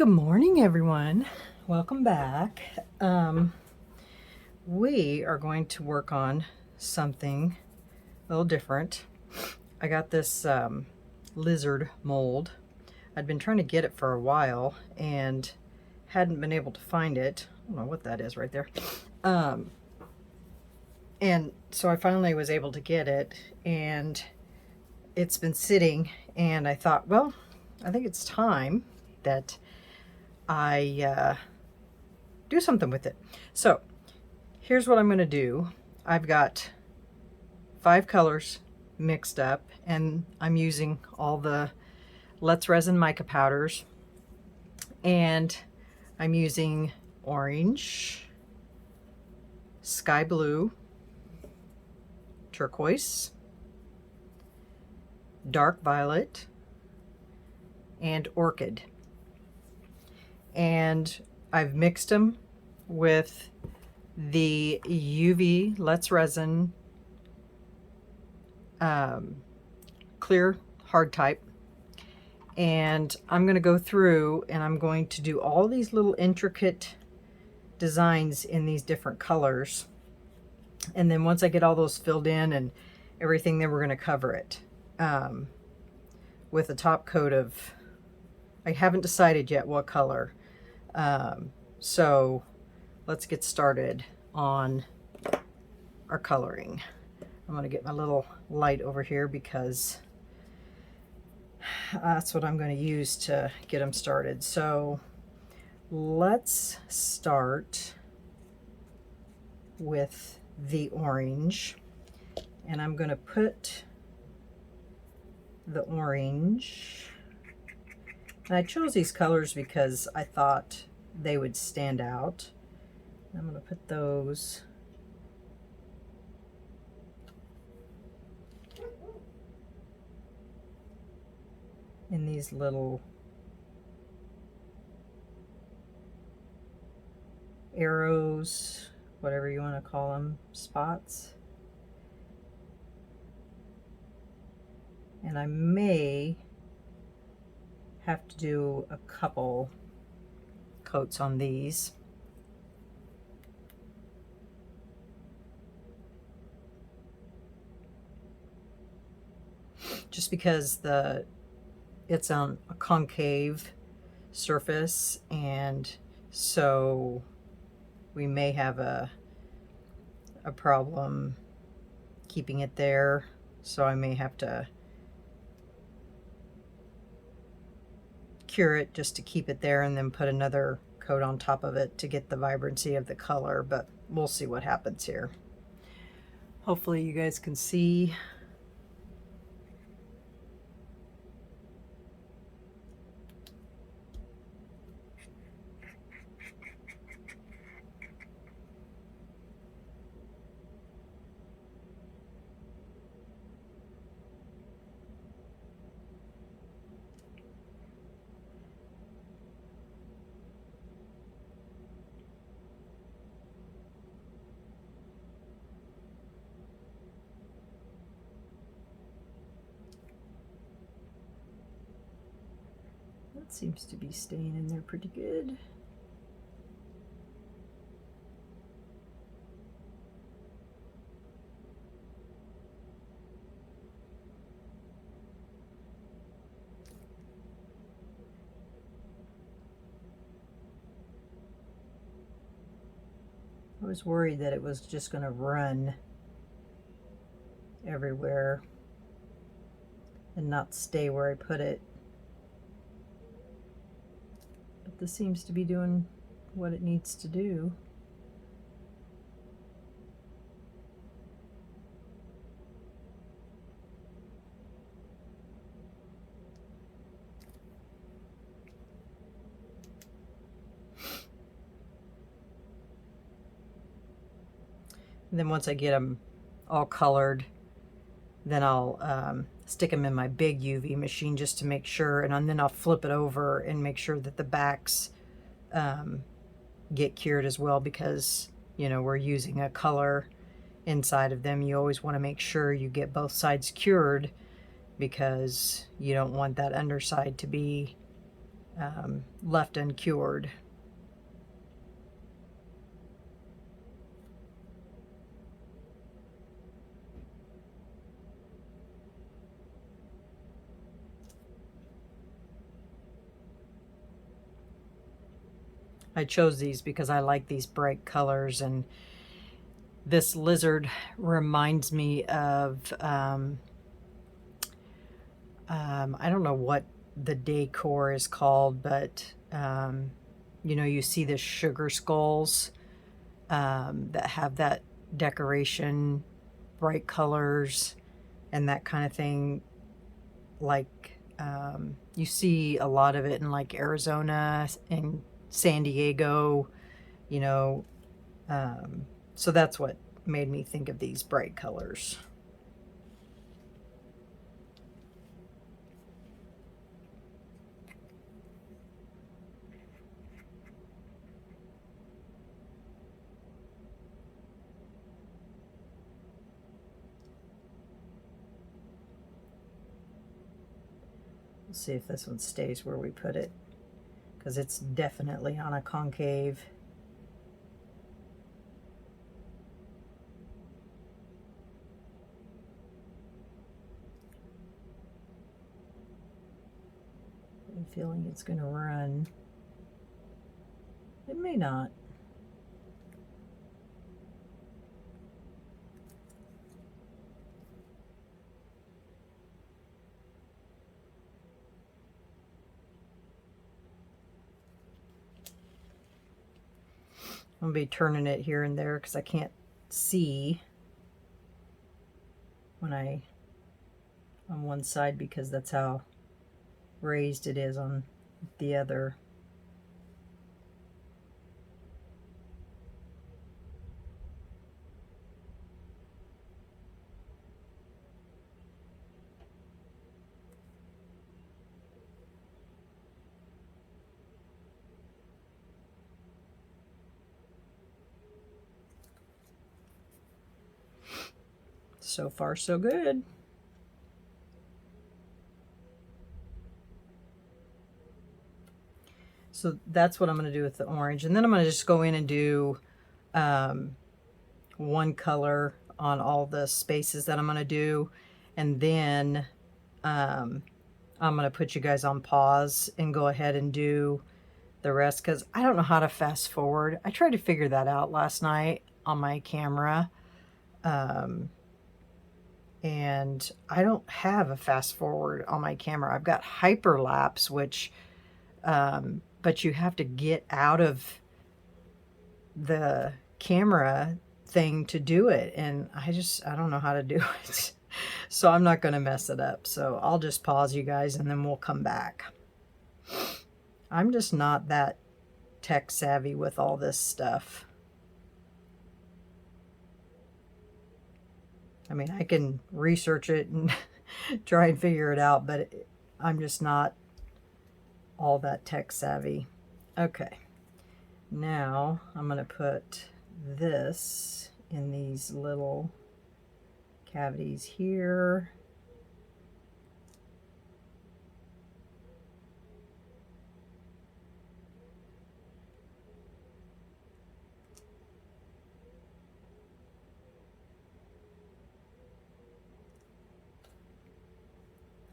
Good morning, everyone. Welcome back. We are going to work on something a little different. I got this lizard mold. I'd been trying to get it for a while and hadn't been able to find it. I don't know what that is right there. And so I finally was able to get it, and it's been sitting, and I thought, well, I think it's time that I do something with it. So here's what I'm going to do. I've got 5 colors mixed up, and I'm using all the Let's Resin mica powders, and I'm using orange, sky blue, turquoise, dark violet, and orchid. And I've mixed them with the UV Let's Resin clear hard type, and I'm going to go through and I'm going to do all these little intricate designs in these different colors, and then once I get all those filled in and everything, then we're going to cover it with a top coat of, I haven't decided yet what color. So let's get started on our coloring. I'm going to get my little light over here because that's what I'm going to use to get them started. So let's start with the orange, and I'm going to put the orange, and I chose these colors because I thought they would stand out. I'm going to put those in these little arrows, whatever you want to call them, spots. And I may have to do a couple coats on these. Just because it's on a concave surface, and so we may have a problem keeping it there, so I may have to cure it just to keep it there and then put another coat on top of it to get the vibrancy of the color, but we'll see what happens here. Hopefully you guys can see. That seems to be staying in there pretty good. I was worried that it was just going to run everywhere and not stay where I put it. But this seems to be doing what it needs to do. And then once I get them all colored, then I'll stick them in my big UV machine just to make sure, and then I'll flip it over and make sure that the backs get cured as well, because you know we're using a color inside of them. You always want to make sure you get both sides cured, because you don't want that underside to be left uncured. I chose these because I like these bright colors, and this lizard reminds me of I don't know what the decor is called, but you know, you see the sugar skulls that have that decoration, bright colors, and that kind of thing. Like you see a lot of it in like Arizona and San Diego, you know. So that's what made me think of these bright colors. We'll see if this one stays where we put it, because it's definitely on a concave. I'm feeling it's going to run. It may not. I'm going to be turning it here and there because I can't see when I on one side, because that's how raised it is on the other. So far, so good. So that's what I'm going to do with the orange. And then I'm going to just go in and do one color on all the spaces that I'm going to do. And then I'm going to put you guys on pause and go ahead and do the rest, because I don't know how to fast forward. I tried to figure that out last night on my camera. And I don't have a fast forward on my camera. I've got hyperlapse, which, but you have to get out of the camera thing to do it. And I don't know how to do it. So I'm not going to mess it up. So I'll just pause you guys and then we'll come back. I'm just not that tech savvy with all this stuff. I mean, I can research it and try and figure it out, but I'm just not all that tech savvy. Okay, now I'm going to put this in these little cavities here.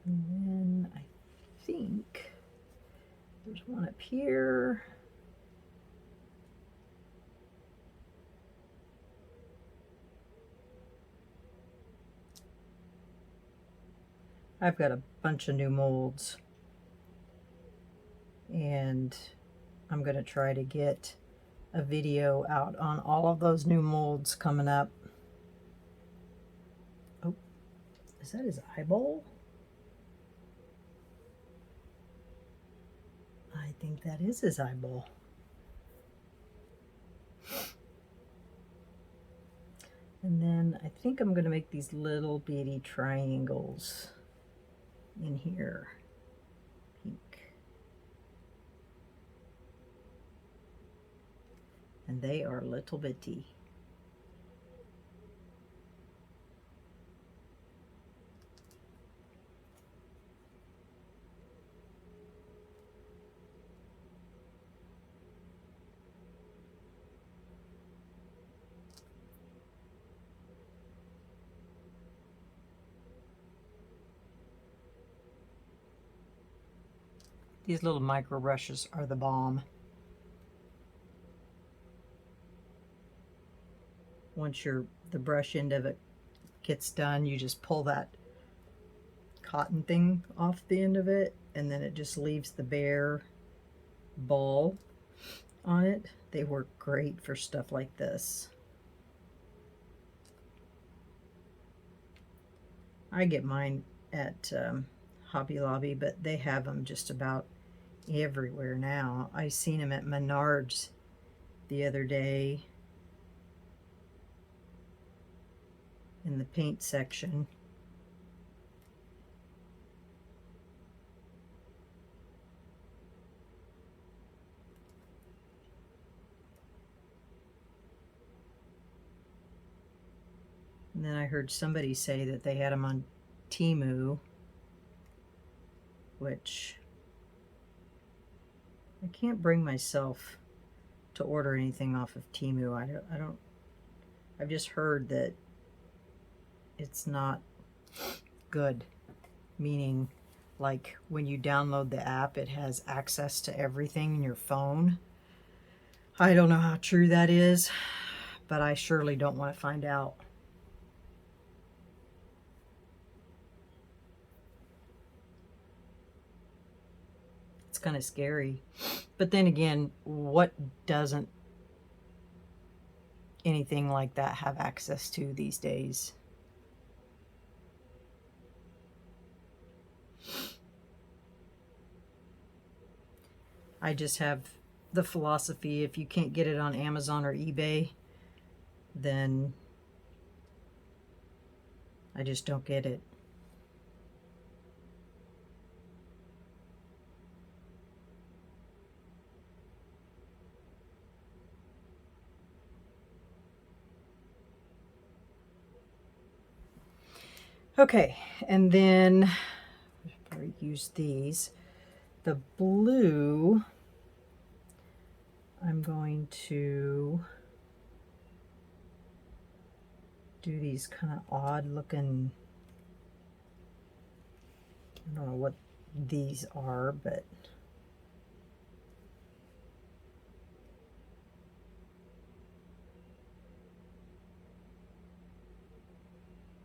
And then I think there's one up here. I've got a bunch of new molds, and I'm going to try to get a video out on all of those new molds coming up. Oh, is that his eyeball? I think that is his eyeball. And then I think I'm going to make these little bitty triangles in here. Pink. And they are little bitty. These little micro brushes are the bomb. Once the brush end of it gets done, you just pull that cotton thing off the end of it, and then it just leaves the bare ball on it. They work great for stuff like this. I get mine at Hobby Lobby, but they have them just about everywhere now. I seen them at Menards the other day in the paint section. And then I heard somebody say that they had them on Temu, which I can't bring myself to order anything off of Temu. I've just heard that it's not good, meaning like when you download the app, it has access to everything in your phone. I don't know how true that is, but I surely don't want to find out. It's kind of scary. But then again, what doesn't anything like that have access to these days? I just have the philosophy, if you can't get it on Amazon or eBay, then I just don't get it. Okay, and then I use these. The blue, I'm going to do these kind of odd looking, I don't know what these are, but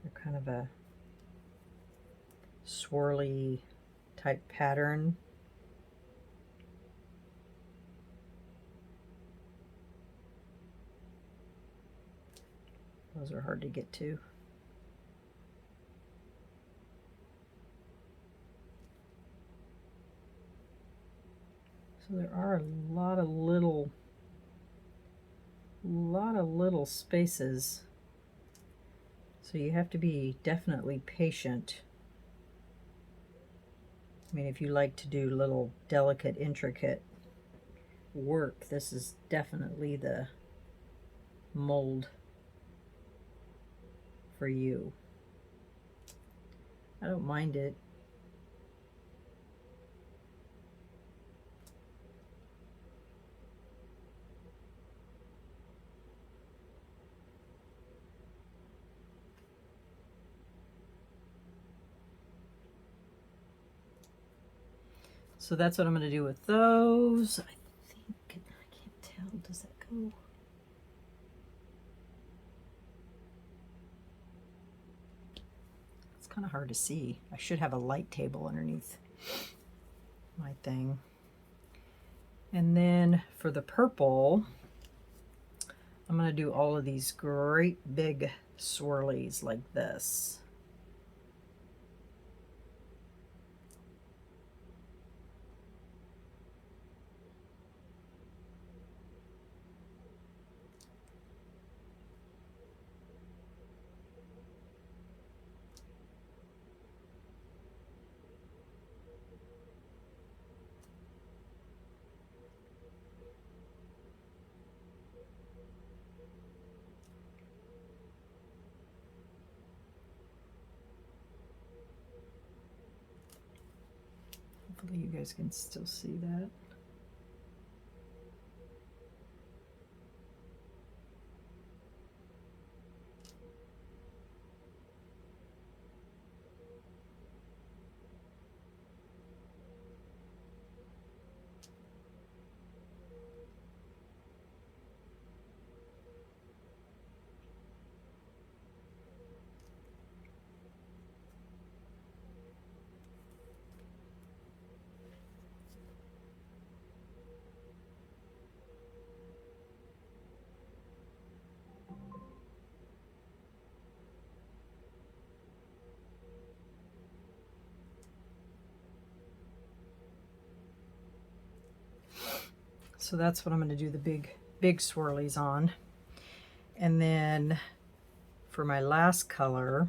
they're kind of a swirly type pattern. Those are hard to get to. So there are a lot of little spaces. So you have to be definitely patient. I mean, if you like to do little delicate, intricate work, this is definitely the mold for you. I don't mind it. So that's what I'm going to do with those. I think, I can't tell, does that go? It's kind of hard to see. I should have a light table underneath my thing. And then for the purple, I'm going to do all of these great big swirlies like this. Hopefully you guys can still see that. So that's what I'm going to do the big swirlies on. And then for my last color,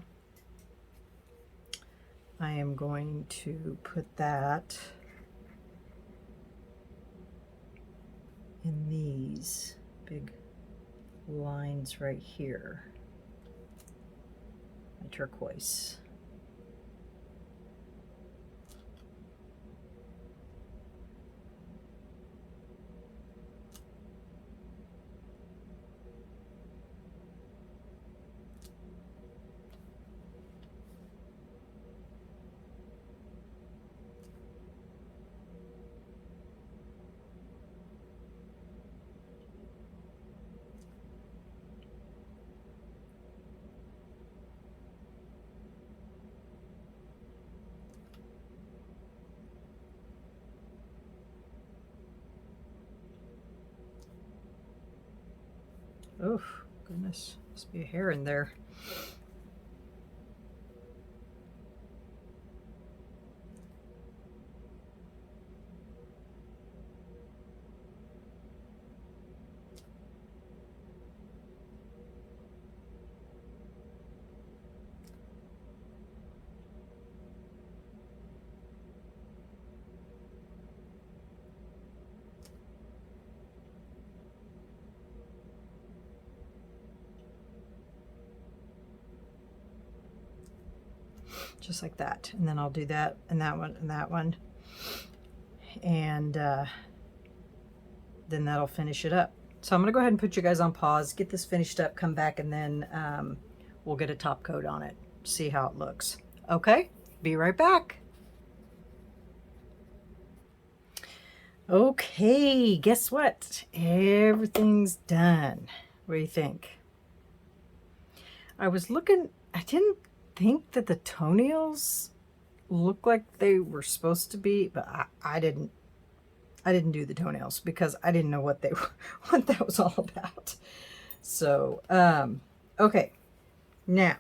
I am going to put that in these big lines right here. My turquoise. Oh, goodness, must be a hair in there. Just like that. And then I'll do that and that one and that one. And then that'll finish it up. So I'm going to go ahead and put you guys on pause, get this finished up, come back, and then we'll get a top coat on it, see how it looks. Okay, be right back. Okay, guess what? Everything's done. What do you think? I was looking, I didn't think that the toenails looked like they were supposed to be, but I didn't do the toenails because I didn't know what they were, what that was all about. So, okay. Now,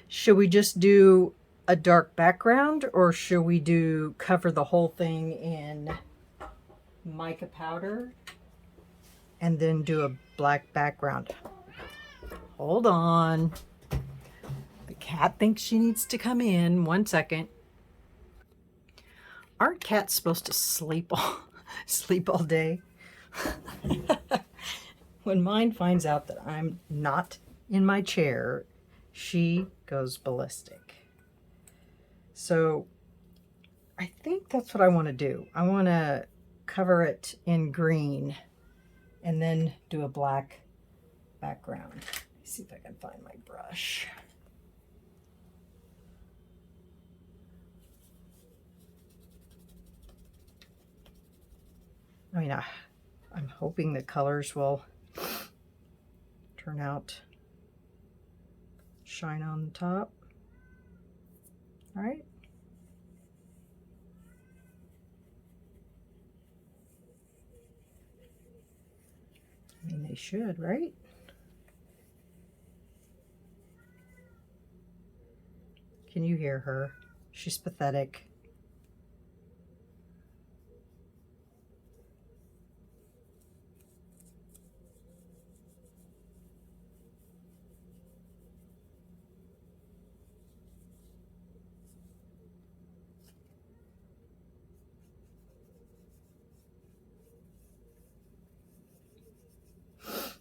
should we just do a dark background, or should we do cover the whole thing in mica powder and then do a black background? Hold on. The cat thinks she needs to come in. 1 second. Aren't cats supposed to sleep all day? When mine finds out that I'm not in my chair, she goes ballistic. So I think that's what I want to do. I want to cover it in green and then do a black background. Let me see if I can find my brush. I mean, I'm hoping the colors will turn out, shine on the top. All right. I mean, they should, right? Can you hear her? She's pathetic.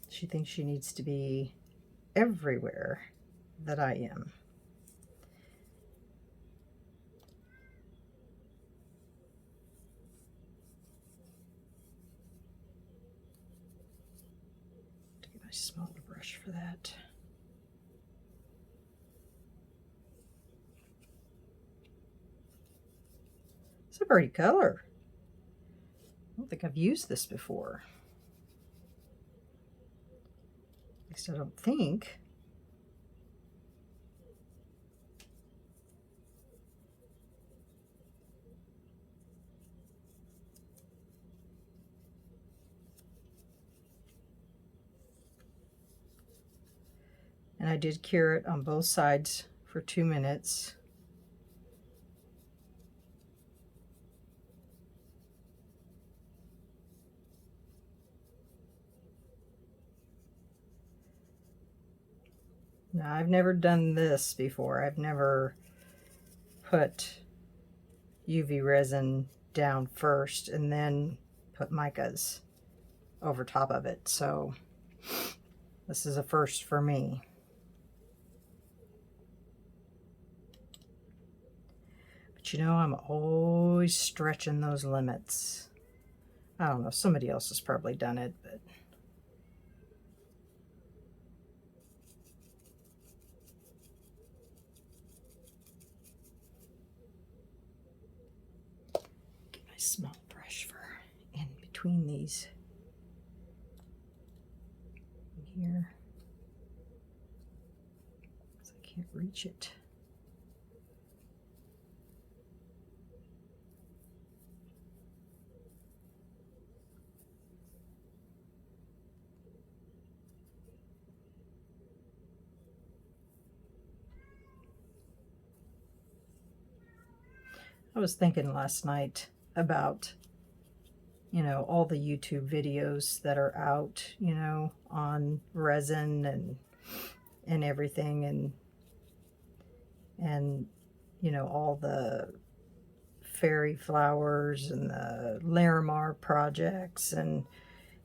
She thinks she needs to be everywhere that I am. To get my smaller brush for that. It's a pretty color. I don't think I've used this before. At least I don't think. And I did cure it on both sides for 2 minutes. Now, I've never done this before. I've never put UV resin down first and then put micas over top of it. So this is a first for me. But you know, I'm always stretching those limits. I don't know, somebody else has probably done it, but get my small brush for in between these here, because I can't reach it. I was thinking last night about, you know, all the YouTube videos that are out, you know, on resin and everything, and you know, all the fairy flowers and the Larimar projects and,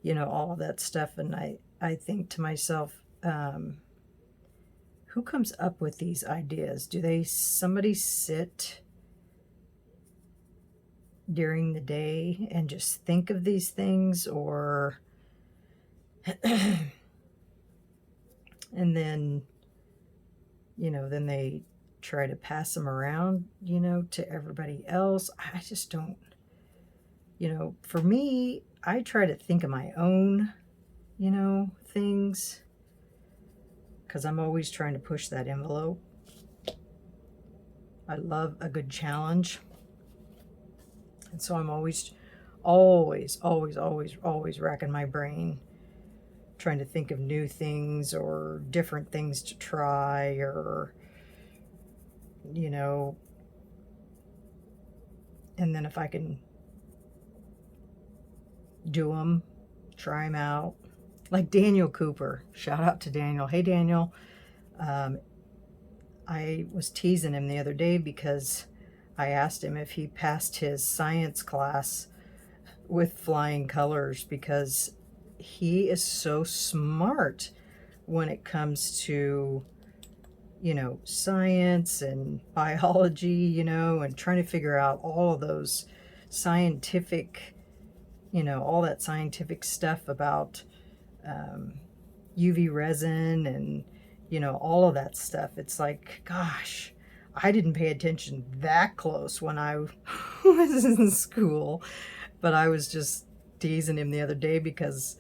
you know, all of that stuff. And I think to myself, who comes up with these ideas? Do somebody sit during the day and just think of these things, or and then, you know, then they try to pass them around, you know, to everybody else? I just don't, you know, for me, I try to think of my own, you know, things, because I'm always trying to push that envelope. I love a good challenge. And so I'm always racking my brain trying to think of new things or different things to try, or, you know, and then if I can do them, try them out. Like Daniel Cooper. Shout out to Daniel. Hey, Daniel. I was teasing him the other day because I asked him if he passed his science class with flying colors, because he is so smart when it comes to, you know, science and biology, you know, and trying to figure out all of those scientific, you know, all that scientific stuff about UV resin and, you know, all of that stuff. It's like, gosh, I didn't pay attention that close when I was in school, but I was just teasing him the other day because,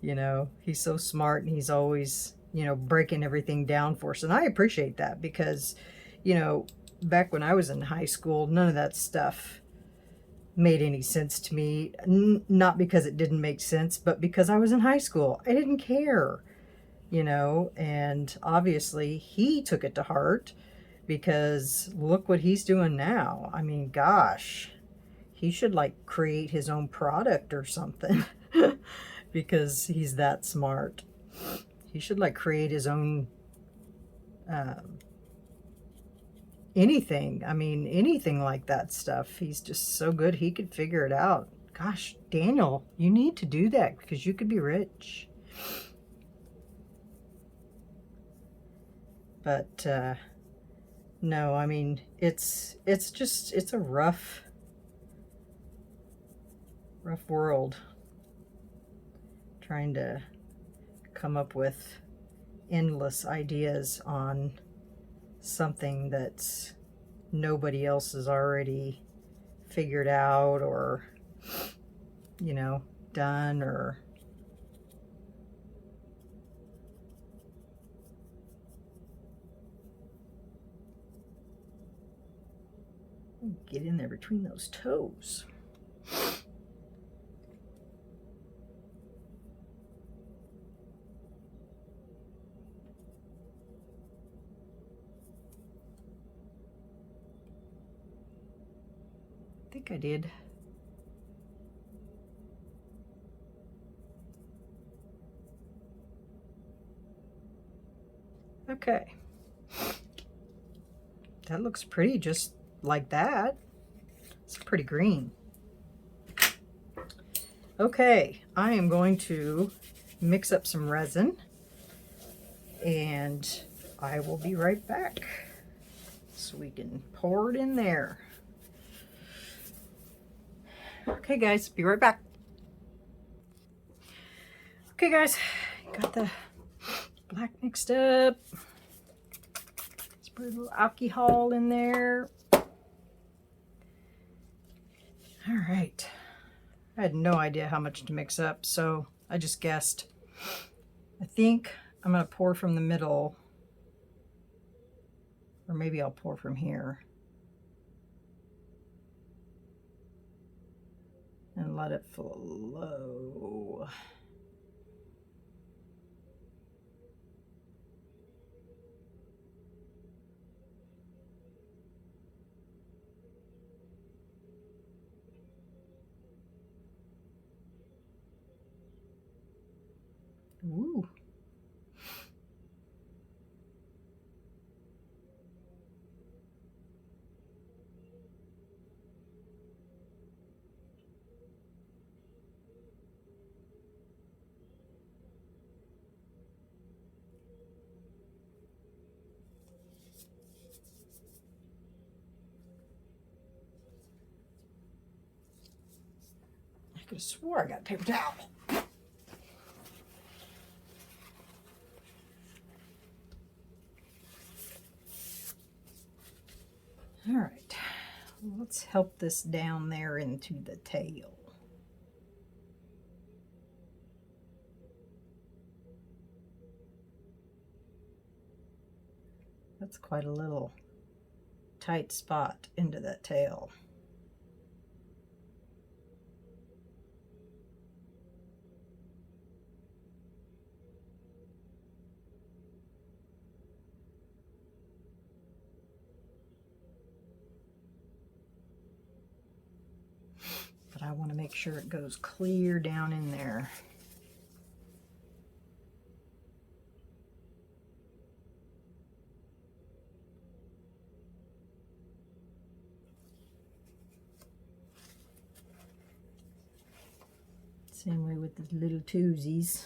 you know, he's so smart and he's always, you know, breaking everything down for us. And I appreciate that because, you know, back when I was in high school, none of that stuff made any sense to me. Not because it didn't make sense, but because I was in high school. I didn't care, you know, and obviously he took it to heart because look what he's doing now. I mean, gosh, he should like create his own product or something because he's that smart. He should like create his own anything. I mean, anything like that stuff. He's just so good. He could figure it out. Gosh, Daniel, you need to do that because you could be rich. But no, I mean, it's a rough world trying to come up with endless ideas on something that's nobody else has already figured out or, you know, done, or get in there between those toes. I think I did. Okay. That looks pretty just like that. It's pretty green. Okay, I am going to mix up some resin and I will be right back so we can pour it in there. Okay guys, be right back. Okay guys, got the black mixed up. Let's put a little alcohol in there. All right. I had no idea how much to mix up, so I just guessed. I think I'm going to pour from the middle, or maybe I'll pour from here and let it flow. Ooh. I could have swore I got a paper towel. All right, let's help this down there into the tail. That's quite a little tight spot into that tail. But I want to make sure it goes clear down in there. Same way with the little toesies.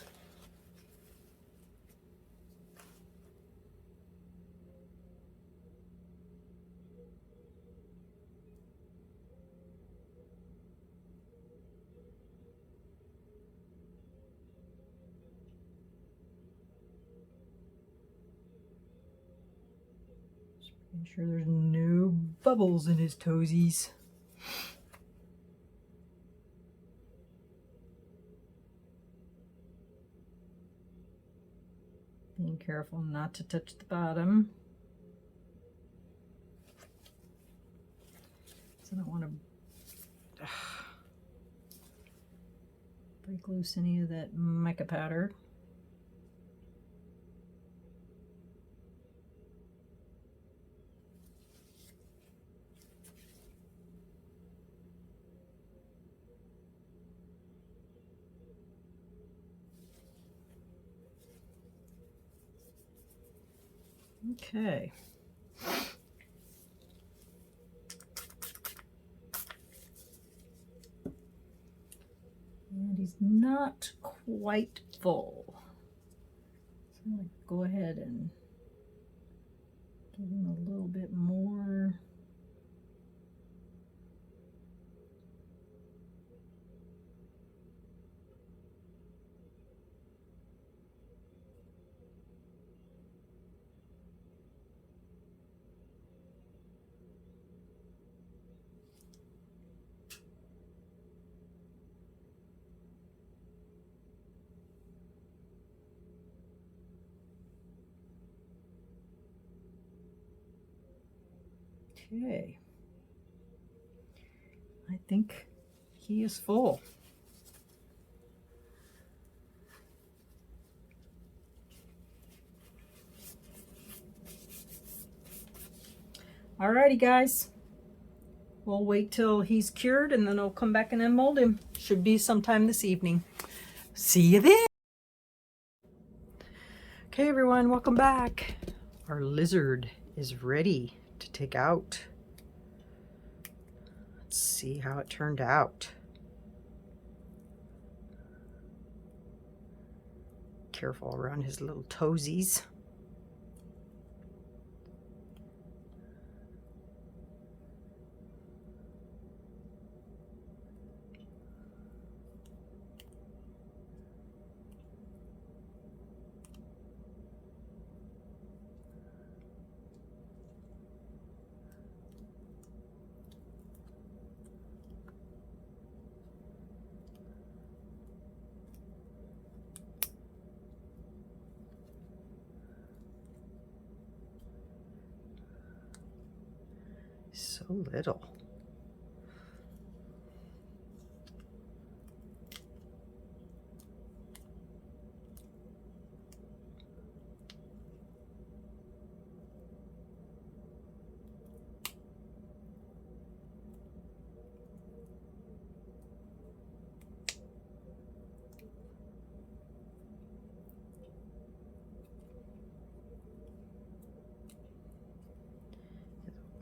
Making sure there's no bubbles in his toesies. Being careful not to touch the bottom. So I don't want to break loose any of that mica powder. Okay. And he's not quite full. So I'm going to go ahead and give him a little bit more. Okay, I think he is full. Alrighty guys, we'll wait till he's cured and then I'll come back and unmold him. Should be sometime this evening. See you then. Okay everyone, welcome back. our lizard is ready to take out. Let's see how it turned out. Careful around his little toesies. So little.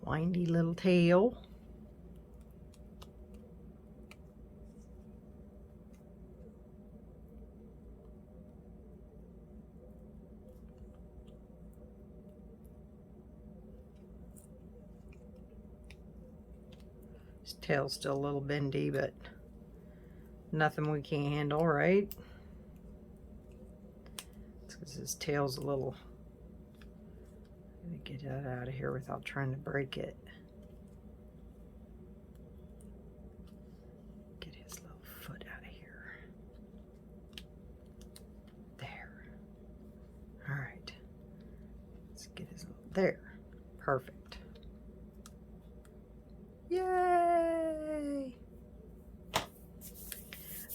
Windy little tail. His tail's still a little bendy, but nothing we can't handle, right? It's because his tail's a little... Let me get that out of here without trying to break it. Get his little foot out of here. There. All right. Let's get his little... There. Perfect. Yay!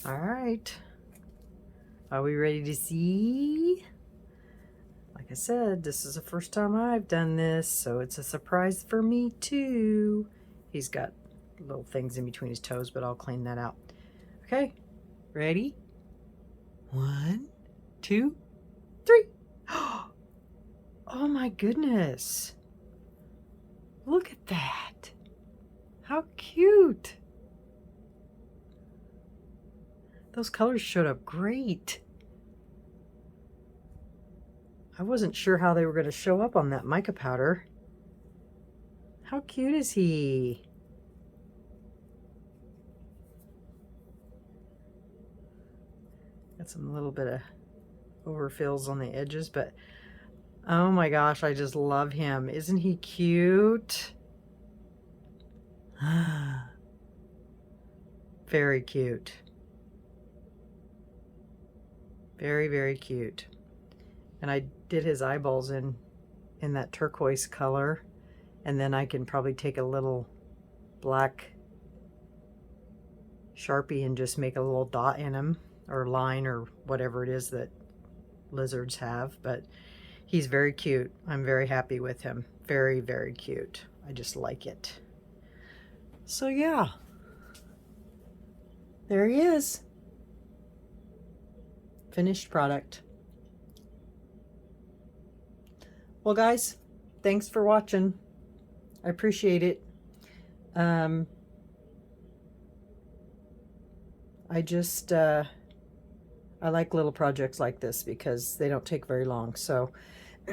All right. Are we ready to see? Like I said, this is the first time I've done this, so it's a surprise for me too. He's got little things in between his toes, but I'll clean that out. Okay, ready? 1, 2, 3. Oh my goodness. Look at that. How cute. Those colors showed up great. I wasn't sure how they were going to show up on that mica powder. How cute is he? Got some little bit of overfills on the edges, but oh my gosh, I just love him. Isn't he cute? Very cute. Very, very cute. And I did his eyeballs in that turquoise color, and then I can probably take a little black Sharpie and just make a little dot in him, or line, or whatever it is that lizards have. But he's very cute. I'm very happy with him. Very, very cute. I just like it. So yeah, there he is. Finished product. Well guys, thanks for watching. I appreciate it. I like little projects like this because they don't take very long. So,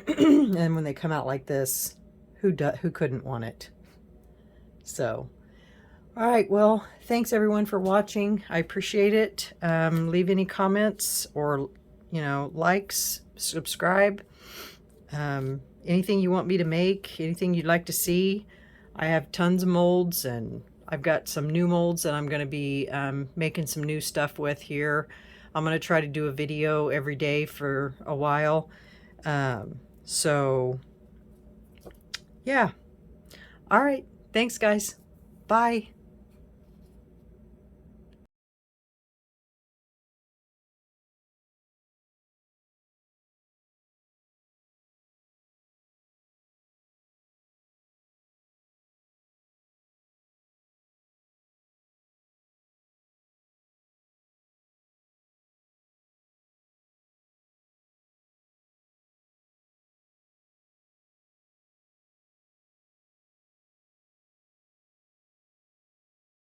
and when they come out like this, who couldn't want it? So, all right. Well, thanks everyone for watching. I appreciate it. Leave any comments or, likes, subscribe. Anything you want me to make, anything you'd like to see. I have tons of molds, and I've got some new molds that I'm going to be making some new stuff with here. I'm going to try to do a video every day for a while. So, yeah. All right. Thanks, guys. Bye.